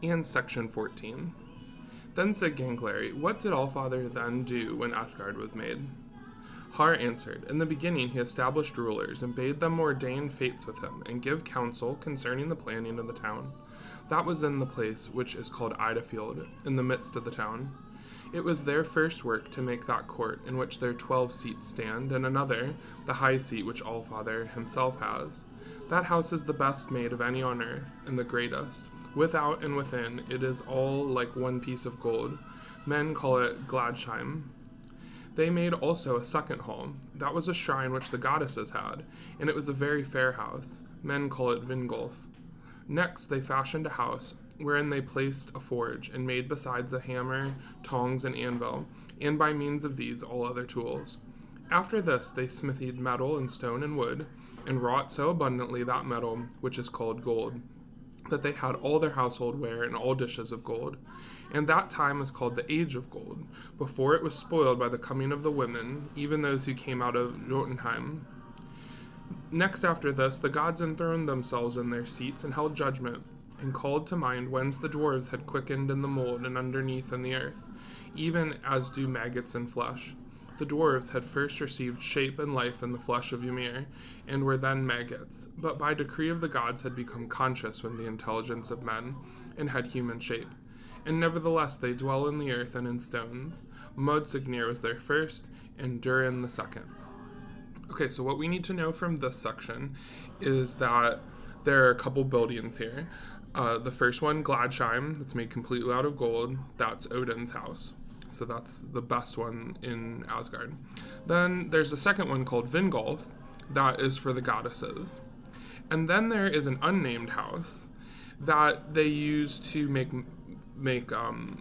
And section 14. Then said Gangleri, "What did Allfather then do when Asgard was made?" Har answered, "In the beginning he established rulers, and bade them ordain fates with him, and give counsel concerning the planning of the town. That was in the place which is called Idafield, in the midst of the town. It was their first work to make that court in which their 12 seats stand, and another, the high seat which Allfather himself has. That house is the best made of any on earth, and the greatest. Without and within it is all like one piece of gold. Men call it Gladsheim. They made also a second hall. That was a shrine which the goddesses had, and it was a very fair house. Men call it Vingolf. Next they fashioned a house, wherein they placed a forge, and made besides a hammer, tongs, and anvil, and by means of these all other tools. After this they smithied metal and stone and wood, and wrought so abundantly that metal which is called gold, that they had all their household ware and all dishes of gold. And that time was called the Age of Gold, before it was spoiled by the coming of the women, even those who came out of Jotunheim. Next after this, the gods enthroned themselves in their seats and held judgment, and called to mind whence the dwarves had quickened in the mold and underneath in the earth, even as do maggots in flesh. The dwarves had first received shape and life in the flesh of Ymir, and were then maggots, but by decree of the gods had become conscious with the intelligence of men, and had human shape. And nevertheless they dwell in the earth and in stones. Modsignir was their first, and Durin the second. Okay, so what we need to know from this section is that there are a couple buildings here. The first one, Gladsheim, that's made completely out of gold. That's Odin's house. So that's the best one in Asgard. Then there's a second one called Vingolf. That is for the goddesses. And then there is an unnamed house that they use to make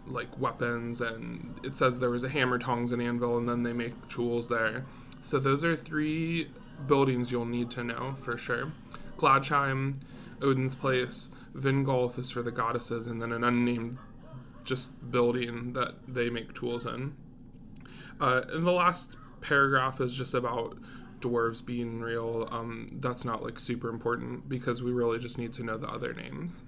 like weapons, and it says there was a hammer, tongs, and anvil, and then they make tools there. So those are 3 buildings you'll need to know for sure. Gladsheim, Odin's place, Vingolf is for the goddesses, and then an unnamed just building that they make tools in. And the last paragraph is just about dwarves being real. That's not like super important because we really just need to know the other names.